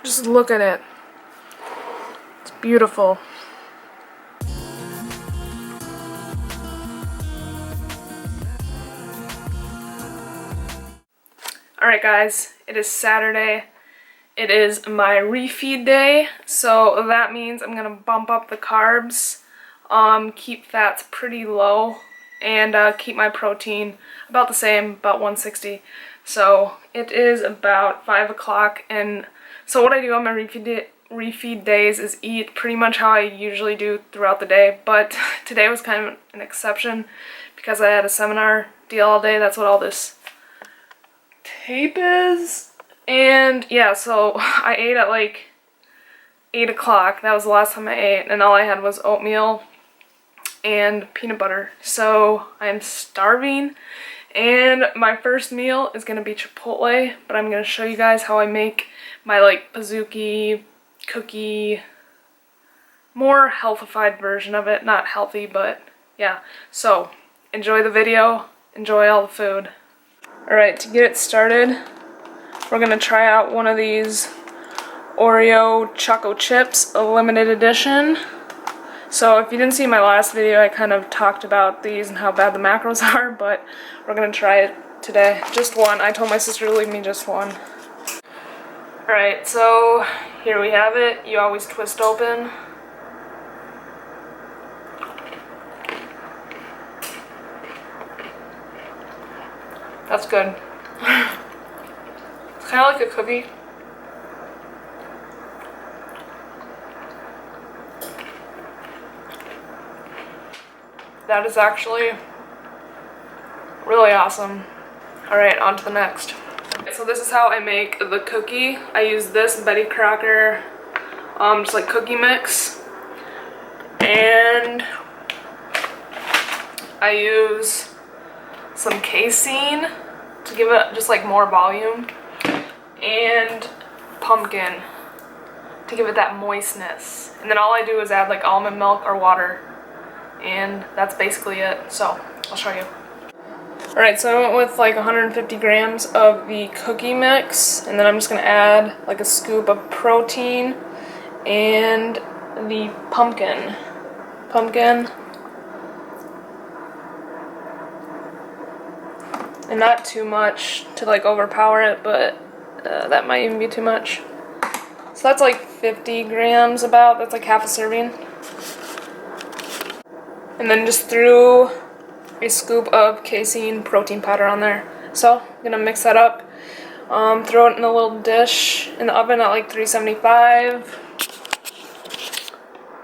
Just look at it. It's beautiful. Alright guys, it is Saturday. It is my refeed day, so that means I'm gonna bump up the carbs, keep fats pretty low, and keep my protein about the same, about 160. So it is about 5 o'clock, and so what I do on my refeed days is eat pretty much how I usually do throughout the day, but today was kind of an exception because I had a seminar deal all day. That's what all this tape is. And yeah, so I ate at like 8 o'clock. That was the last time I ate, and all I had was oatmeal and peanut butter. So I'm starving, and my first meal is gonna be Chipotle, but I'm gonna show you guys how I make my like Pizookie cookie, more healthified version of it. Not healthy, but yeah. So enjoy the video, enjoy all the food. Alright, to get it started, we're gonna try out one of these Oreo Choco Chips, a limited edition. So if you didn't see my last video, I kind of talked about these and how bad the macros are, but we're gonna try it today. Just one. I told my sister to leave me just one. Alright, so here we have it. You always twist open. That's good. It's kind of like a cookie. That is actually really awesome. Alright, on to the next. So this is how I make the cookie. I use this Betty Crocker, just like cookie mix. And I use some casein to give it just like more volume, and pumpkin to give it that moistness. And then all I do is add like almond milk or water, and that's basically it. So I'll show you. Alright, so I went with like 150 grams of the cookie mix, and then I'm just gonna add like a scoop of protein and the pumpkin. And not too much to like overpower it, but that might even be too much. So that's like 50 grams about, that's like half a serving. And then just threw a scoop of casein protein powder on there. So I'm gonna mix that up, throw it in a little dish in the oven at like 375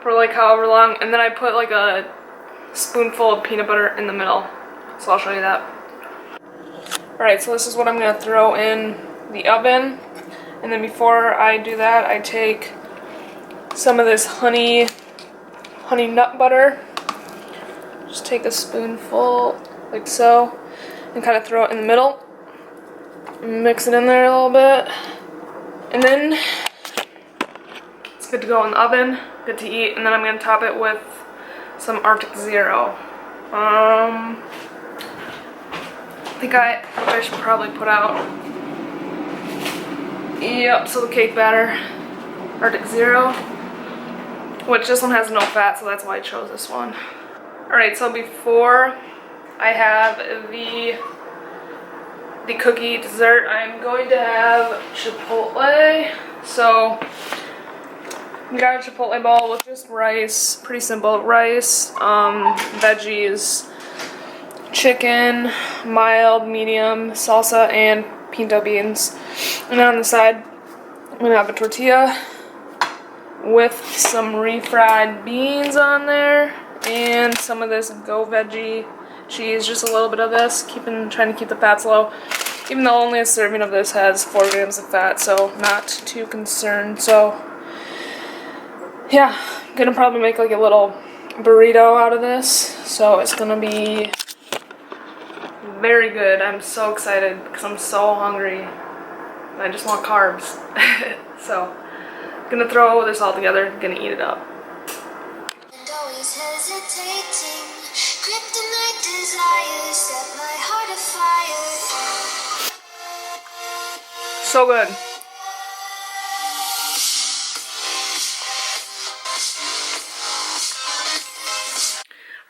for like however long, and then I put like a spoonful of peanut butter in the middle. So I'll show you that. Alright, so this is what I'm going to throw in the oven, and then before I do that, I take some of this honey nut butter, just take a spoonful like so, and kind of throw it in the middle, mix it in there a little bit, and then it's good to go in the oven, good to eat. And then I'm going to top it with some Arctic Zero. I think I should probably put out, yep, so the cake batter, Arctic Zero, which this one has no fat, so that's why I chose this one. Alright, so before I have the cookie dessert, I'm going to have Chipotle. So I got a Chipotle bowl with just rice, pretty simple rice, veggies, chicken, mild, medium, salsa, and pinto beans. And on the side, I'm gonna have a tortilla with some refried beans on there, and some of this Go Veggie cheese, just a little bit of this, trying to keep the fats low, even though only a serving of this has 4 grams of fat, so not too concerned. So yeah, I'm gonna probably make like a little burrito out of this, so it's gonna be very good. I'm so excited because I'm so hungry. I just want carbs. So I'm gonna throw this all together, gonna eat it up. And always hesitating, kryptonite desires set my heart afire. So good.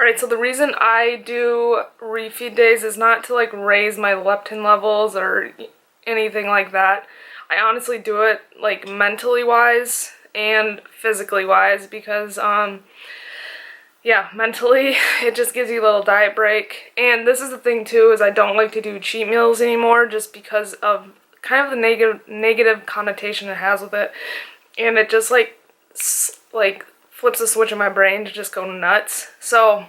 Alright, so the reason I do refeed days is not to like raise my leptin levels or anything like that. I honestly do it like mentally wise and physically wise because yeah, mentally it just gives you a little diet break. And this is the thing too, is I don't like to do cheat meals anymore just because of kind of the negative connotation it has with it. And it just like flips a switch in my brain to just go nuts. So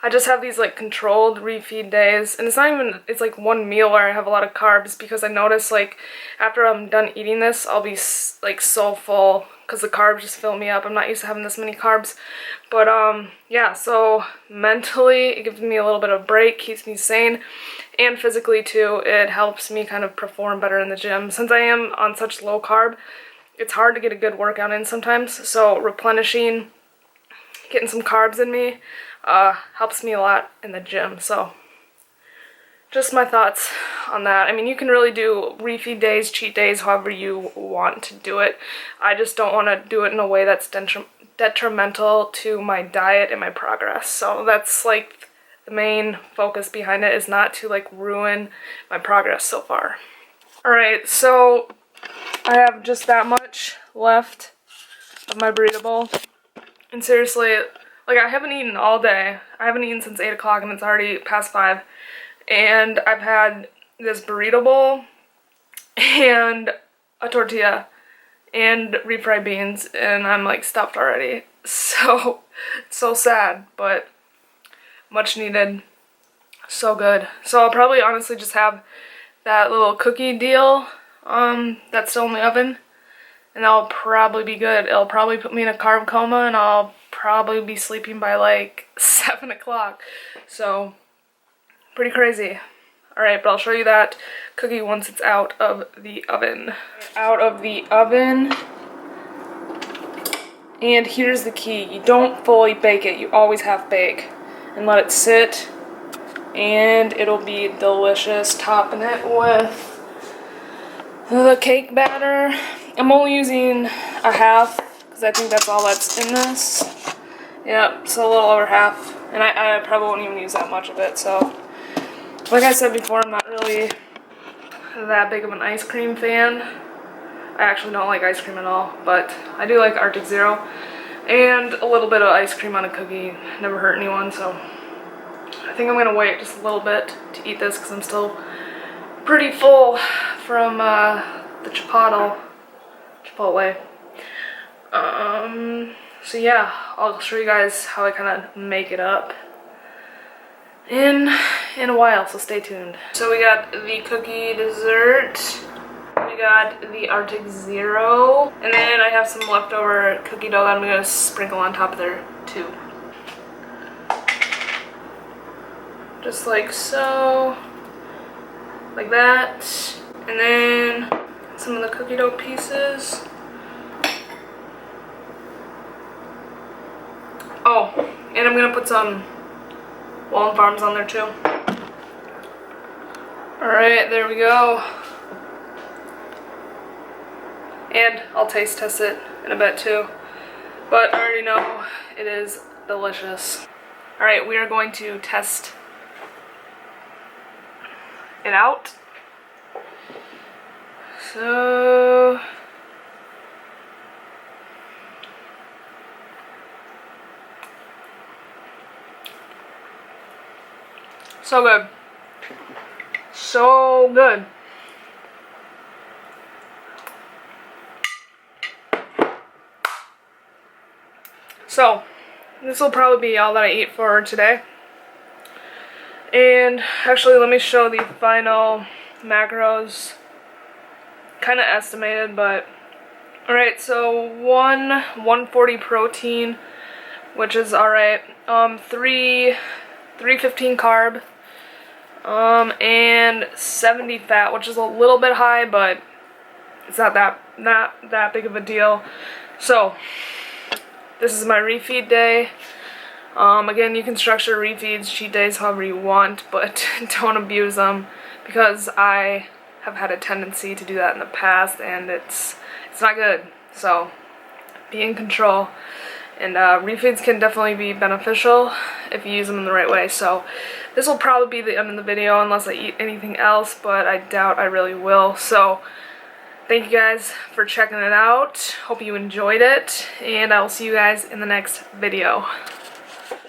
I just have these like controlled refeed days, and it's not even, it's like one meal where I have a lot of carbs because I notice like after I'm done eating this I'll be like so full because the carbs just fill me up. I'm not used to having this many carbs. But yeah, so mentally it gives me a little bit of a break, keeps me sane, and physically too it helps me kind of perform better in the gym. Since I am on such low carb, it's hard to get a good workout in sometimes, so replenishing, getting some carbs in me helps me a lot in the gym. So just my thoughts on that. I mean, you can really do refeed days, cheat days, however you want to do it. I just don't want to do it in a way that's detrimental to my diet and my progress. So that's like the main focus behind it, is not to like ruin my progress so far. Alright, so I have just that much left of my burrito bowl. And seriously, like I haven't eaten all day. I haven't eaten since 8 o'clock and it's already past 5. And I've had this burrito bowl and a tortilla and refried beans, and I'm like stuffed already. So sad, but much needed. So good. So I'll probably honestly just have that little cookie deal that's still in the oven, and that'll probably be good. It'll probably put me in a carb coma and I'll probably be sleeping by like 7 o'clock. So pretty crazy. Alright, but I'll show you that cookie once it's out of the oven. Out of the oven. And here's the key. You don't fully bake it. You always half bake. And let it sit. And it'll be delicious. Topping it with the cake batter. I'm only using a half because I think that's all that's in this. Yep, so a little over half. And I probably won't even use that much of it, so. Like I said before, I'm not really that big of an ice cream fan. I actually don't like ice cream at all, but I do like Arctic Zero. And a little bit of ice cream on a cookie never hurt anyone, so I think I'm going to wait just a little bit to eat this because I'm still pretty full from the Chipotle. So yeah, I'll show you guys how I kind of make it up in a while, so stay tuned. So we got the cookie dessert, we got the Arctic Zero, and then I have some leftover cookie dough that I'm gonna sprinkle on top there too. Just like so, like that, and then some of the cookie dough pieces. Oh, and I'm gonna put some Wallen Farms on there too. Alright, there we go. And I'll taste test it in a bit too. But I already know it is delicious. Alright, we are going to test it out. So good. So good. So, this will probably be all that I eat for today. And actually, let me show the final macros. Kind of estimated, but alright, so 140 protein, which is alright. 315 carb. And 70 fat, which is a little bit high, but it's not that big of a deal. So this is my refeed day. Again, you can structure refeeds, cheat days however you want, but don't abuse them because I have had a tendency to do that in the past and it's not good. So be in control. And refeeds can definitely be beneficial if you use them in the right way. So this will probably be the end of the video unless I eat anything else, but I doubt I really will. So thank you guys for checking it out. Hope you enjoyed it, and I will see you guys in the next video.